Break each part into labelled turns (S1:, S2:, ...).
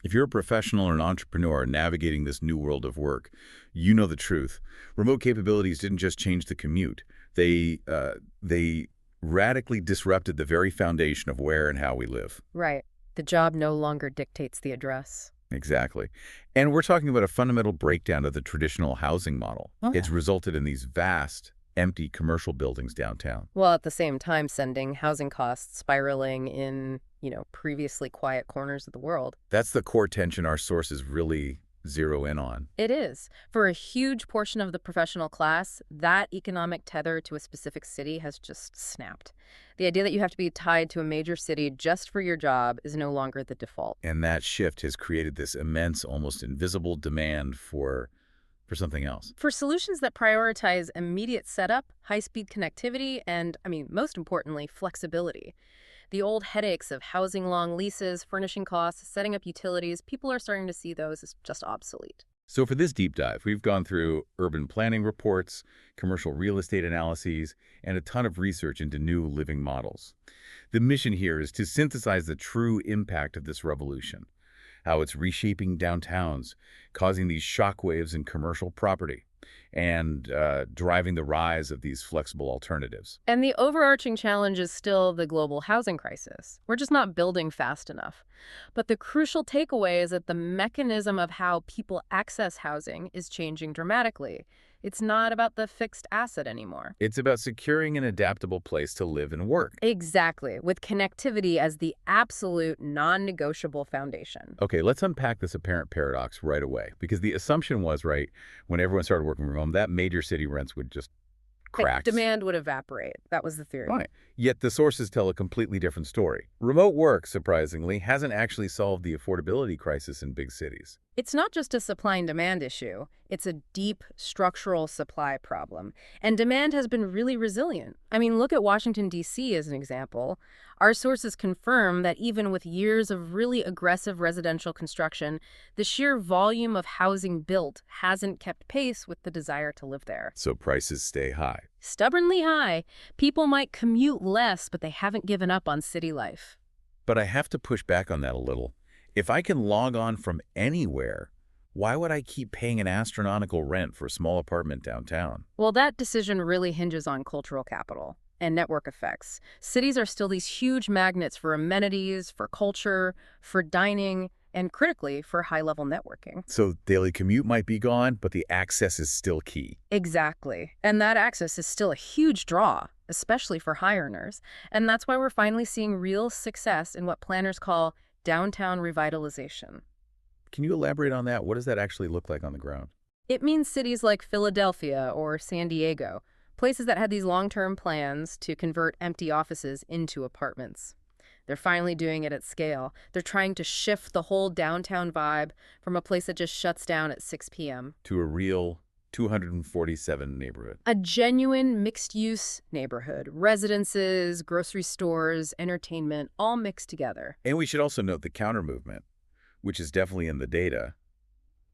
S1: If you're a professional or an entrepreneur navigating this new world of work, you know the truth. Remote capabilities didn't just change the commute. They radically disrupted the very foundation of where and how we live.
S2: Right. The job no longer dictates the address.
S1: Exactly. And we're talking about a fundamental breakdown of the traditional housing model.
S2: Oh,
S1: It's
S2: yeah.
S1: resulted in these vast, empty commercial buildings downtown.
S2: While at the same time sending housing costs spiraling in, previously quiet corners of the world.
S1: That's the core tension our sources really zero in on.
S2: It is. For a huge portion of the professional class, that economic tether to a specific city has just snapped. The idea that you have to be tied to a major city just for your job is no longer the default.
S1: And that shift has created this immense, almost invisible demand for something else.
S2: For solutions that prioritize immediate setup, high-speed connectivity, and, most importantly, flexibility. The old headaches of housing long leases, furnishing costs, setting up utilities, people are starting to see those as just obsolete.
S1: So for this deep dive, we've gone through urban planning reports, commercial real estate analyses, and a ton of research into new living models. The mission here is to synthesize the true impact of this revolution, how it's reshaping downtowns, causing these shockwaves in commercial property, and driving the rise of these flexible alternatives.
S2: And the overarching challenge is still the global housing crisis. We're just not building fast enough. But the crucial takeaway is that the mechanism of how people access housing is changing dramatically. It's not about the fixed asset anymore.
S1: It's about securing an adaptable place to live and work.
S2: Exactly, with connectivity as the absolute non-negotiable foundation.
S1: Okay, let's unpack this apparent paradox right away, because the assumption was, right, when everyone started working from home, that major city rents would just
S2: Right,
S1: crack.
S2: demand would evaporate. That was the theory.
S1: Right. Yet the sources tell a completely different story. Remote work, surprisingly, hasn't actually solved the affordability crisis in big cities.
S2: It's not just a supply and demand issue. It's a deep structural supply problem. And demand has been really resilient. Look at Washington, D.C. as an example. Our sources confirm that even with years of really aggressive residential construction, the sheer volume of housing built hasn't kept pace with the desire to live there.
S1: So prices stay high.
S2: Stubbornly high. People might commute less, but they haven't given up on city life.
S1: But I have to push back on that a little. If I can log on from anywhere, why would I keep paying an astronomical rent for a small apartment downtown?
S2: Well, that decision really hinges on cultural capital and network effects. Cities are still these huge magnets for amenities, for culture, for dining, and critically, for high-level networking.
S1: So daily commute might be gone, but the access is still key.
S2: Exactly. And that access is still a huge draw, especially for high earners. And that's why we're finally seeing real success in what planners call downtown revitalization.
S1: Can you elaborate on that? What does that actually look like on the ground?
S2: It means cities like Philadelphia or San Diego, places that had these long-term plans to convert empty offices into apartments. They're finally doing it at scale. They're trying to shift the whole downtown vibe from a place that just shuts down at 6 p.m.
S1: To a real 247 neighborhood.
S2: A genuine mixed-use neighborhood. Residences, grocery stores, entertainment, all mixed together.
S1: And we should also note the counter movement, which is definitely in the data,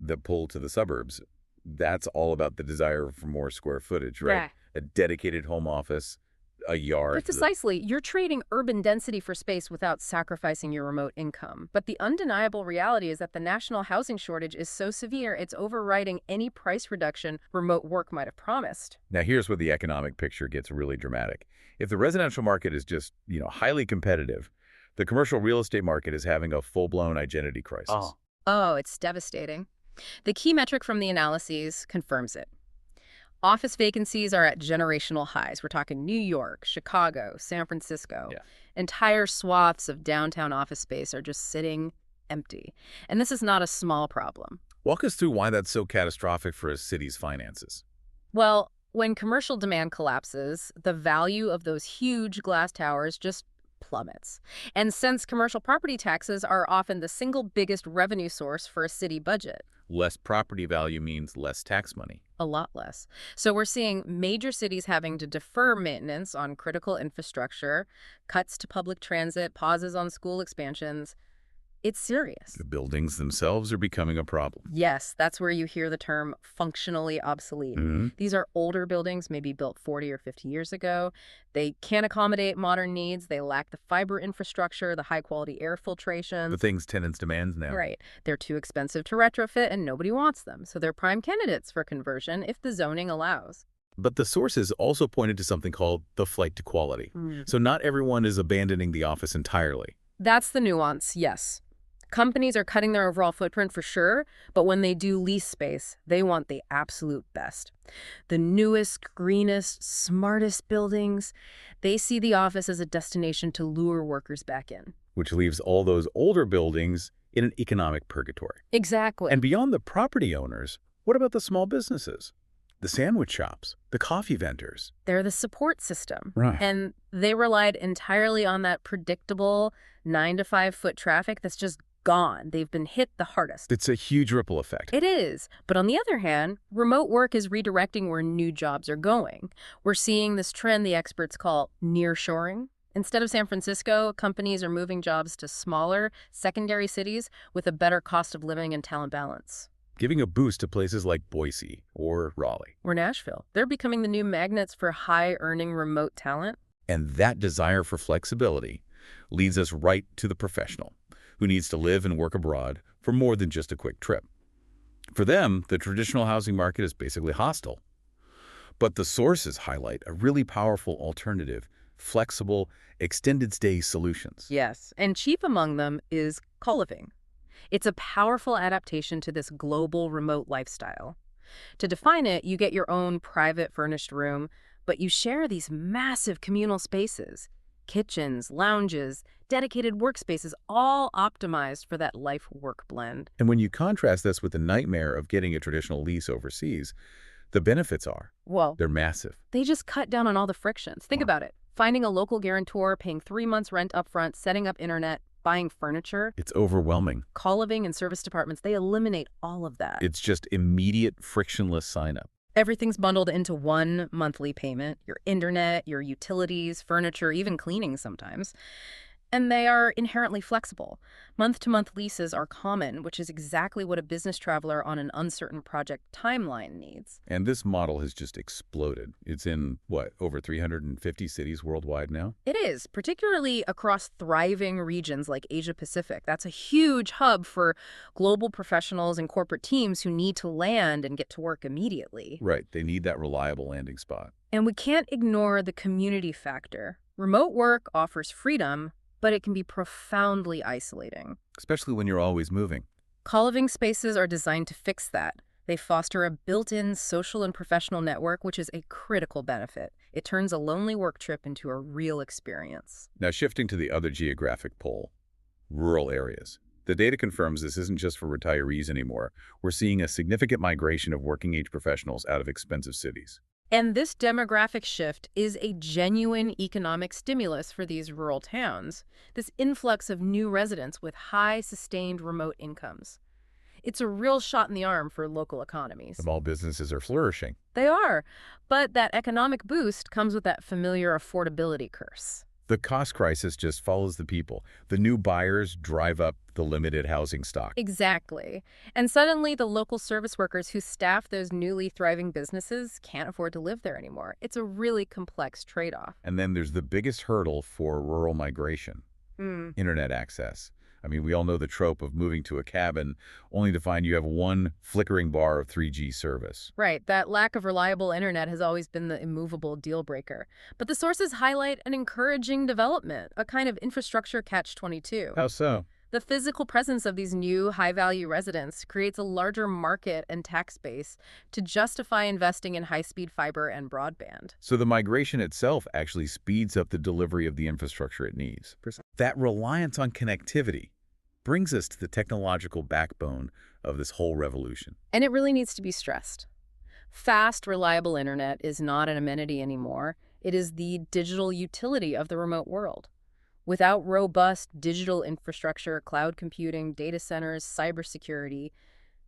S1: the pull to the suburbs. That's all about the desire for more square footage, right?
S2: Yeah.
S1: A dedicated home office, a yard.
S2: Precisely. You're trading urban density for space without sacrificing your remote income. But the undeniable reality is that the national housing shortage is so severe, it's overriding any price reduction remote work might have promised.
S1: Now, here's where the economic picture gets really dramatic. If the residential market is just, highly competitive, the commercial real estate market is having a full-blown identity crisis.
S2: Oh, it's devastating. The key metric from the analyses confirms it. Office vacancies are at generational highs. We're talking New York, Chicago, San Francisco.
S1: Yeah.
S2: Entire swaths of downtown office space are just sitting empty. And this is not a small problem.
S1: Walk us through why that's so catastrophic for a city's finances.
S2: Well, when commercial demand collapses, the value of those huge glass towers just plummets. And since commercial property taxes are often the single biggest revenue source for a city budget,
S1: Less property value means less tax money.
S2: a lot less. So we're seeing major cities having to defer maintenance on critical infrastructure, cuts to public transit, pauses on school expansions. It's serious.
S1: The buildings themselves are becoming a problem.
S2: Yes, that's where you hear the term functionally obsolete.
S1: Hmm.
S2: These are older buildings, maybe built 40 or 50 years ago. They can't accommodate modern needs. They lack the fiber infrastructure, the high-quality air
S1: The
S2: filtration.
S1: things tenants demand now.
S2: Right. They're too expensive to retrofit, and nobody wants them. So they're prime candidates for conversion if the zoning allows.
S1: But the sources also pointed to something called the flight to quality.
S2: Mm.
S1: So not everyone is abandoning the office entirely.
S2: That's the nuance, yes. Companies are cutting their overall footprint for sure, but when they do lease space, they want the absolute best. The newest, greenest, smartest buildings. They see the office as a destination to lure workers back in.
S1: Which leaves all those older buildings in an economic purgatory.
S2: Exactly.
S1: And beyond the property owners, what about the small businesses? The sandwich shops, the coffee vendors.
S2: They're the support system.
S1: Right.
S2: And they relied entirely on that predictable 9 to 5 foot traffic that's just gone. They've been hit the hardest.
S1: It's a huge ripple effect.
S2: It is. But on the other hand, remote work is redirecting where new jobs are going. We're seeing this trend the experts call nearshoring. Instead of San Francisco, companies are moving jobs to smaller, secondary cities with a better cost of living and talent balance.
S1: Giving a boost to places like Boise or Raleigh.
S2: Or Nashville. They're becoming the new magnets for high-earning remote talent.
S1: And that desire for flexibility leads us right to the professional, who needs to live and work abroad for more than just a quick trip. For them, the traditional housing market is basically hostile. But the sources highlight a really powerful alternative, flexible, extended stay solutions.
S2: Yes, and chief among them is Coliving. It's a powerful adaptation to this global remote lifestyle. To define it, you get your own private furnished room, but you share these massive communal spaces. Kitchens, lounges, dedicated workspaces, all optimized for that life-work blend.
S1: And when you contrast this with the nightmare of getting a traditional lease overseas, the benefits are,
S2: Well,
S1: they're massive.
S2: they just cut down on all the frictions. Think
S1: Wow.
S2: about it. Finding a local guarantor, paying 3 months rent upfront, setting up internet, buying furniture.
S1: It's overwhelming.
S2: Coliving and service departments, they eliminate all of that.
S1: It's just immediate, frictionless sign-up.
S2: Everything's bundled into one monthly payment. Your internet, your utilities, furniture, even cleaning sometimes. And they are inherently flexible. Month-to-month leases are common, which is exactly what a business traveler on an uncertain project timeline needs.
S1: And this model has just exploded. It's in, what, over 350 cities worldwide now?
S2: It is, particularly across thriving regions like Asia-Pacific. That's a huge hub for global professionals and corporate teams who need to land and get to work immediately.
S1: Right, they need that reliable landing spot.
S2: And we can't ignore the community factor. Remote work offers freedom, but it can be profoundly isolating.
S1: Especially when you're always moving.
S2: Coliving spaces are designed to fix that. They foster a built-in social and professional network, which is a critical benefit. It turns a lonely work trip into a real experience.
S1: Now shifting to the other geographic pole, rural areas. The data confirms this isn't just for retirees anymore. We're seeing a significant migration of working-age professionals out of expensive cities.
S2: And this demographic shift is a genuine economic stimulus for these rural towns, this influx of new residents with high, sustained remote incomes. It's a real shot in the arm for local economies.
S1: Small businesses are flourishing.
S2: They are, but that economic boost comes with that familiar affordability curse.
S1: The cost crisis just follows the people. The new buyers drive up the limited housing stock.
S2: Exactly. And suddenly the local service workers who staff those newly thriving businesses can't afford to live there anymore. It's a really complex trade-off.
S1: And then there's the biggest hurdle for rural migration, internet access. I mean, we all know the trope of moving to a cabin only to find you have one flickering bar of 3G service.
S2: Right, that lack of reliable internet has always been the immovable deal breaker. But the sources highlight an encouraging development, a kind of infrastructure catch-22.
S1: How so?
S2: The physical presence of these new high-value residents creates a larger market and tax base to justify investing in high-speed fiber and broadband.
S1: So the migration itself actually speeds up the delivery of the infrastructure it needs. That reliance on connectivity brings us to the technological backbone of this whole revolution.
S2: And it really needs to be stressed. Fast, reliable internet is not an amenity anymore. It is the digital utility of the remote world. Without robust digital infrastructure, cloud computing, data centers, cybersecurity,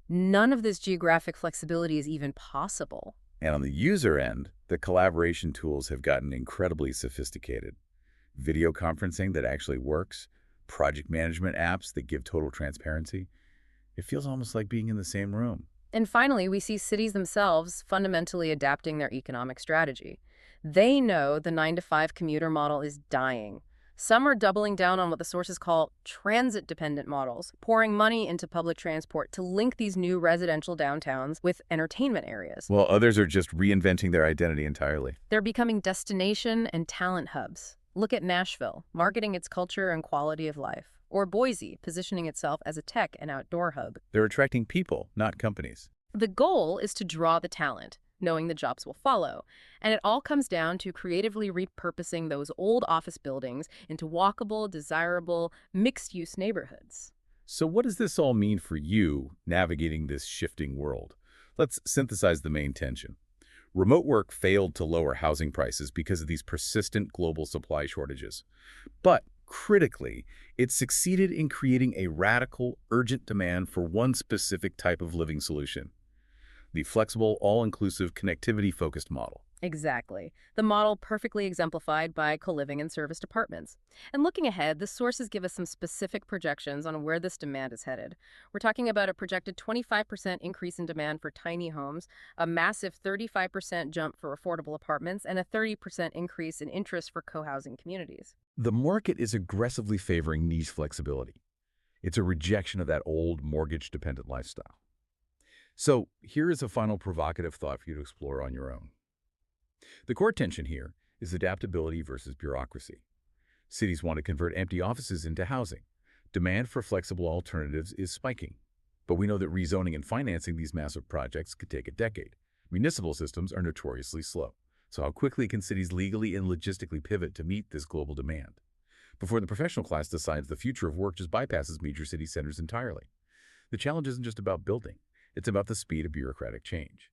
S2: none of this geographic flexibility is even possible.
S1: And on the user end, the collaboration tools have gotten incredibly sophisticated. Video conferencing that actually works, project management apps that give total transparency. It feels almost like being in the same room.
S2: And finally, we see cities themselves fundamentally adapting their economic strategy. They know the 9 to 5 commuter model is dying. Some are doubling down on what the sources call transit-dependent models, pouring money into public transport to link these new residential downtowns with entertainment areas.
S1: While others are just reinventing their identity entirely.
S2: They're becoming destination and talent hubs. Look at Nashville, marketing its culture and quality of life. Or Boise, positioning itself as a tech and outdoor hub.
S1: They're attracting people, not companies.
S2: The goal is to draw the talent, knowing the jobs will follow. And it all comes down to creatively repurposing those old office buildings into walkable, desirable, mixed-use neighborhoods.
S1: So what does this all mean for you navigating this shifting world? Let's synthesize the main tension. Remote work failed to lower housing prices because of these persistent global supply shortages. But critically, it succeeded in creating a radical, urgent demand for one specific type of living solution: the flexible, all-inclusive, connectivity-focused model.
S2: Exactly. The model perfectly exemplified by co-living and serviced apartments. And looking ahead, the sources give us some specific projections on where this demand is headed. We're talking about a projected 25% increase in demand for tiny homes, a massive 35% jump for affordable apartments, and a 30% increase in interest for co-housing communities.
S1: The market is aggressively favoring niche flexibility. It's a rejection of that old mortgage-dependent lifestyle. So here is a final provocative thought for you to explore on your own. The core tension here is adaptability versus bureaucracy. Cities want to convert empty offices into housing. Demand for flexible alternatives is spiking. But we know that rezoning and financing these massive projects could take a decade. Municipal systems are notoriously slow. So how quickly can cities legally and logistically pivot to meet this global demand? Before the professional class decides the future of work just bypasses major city centers entirely. The challenge isn't just about building. It's about the speed of bureaucratic change.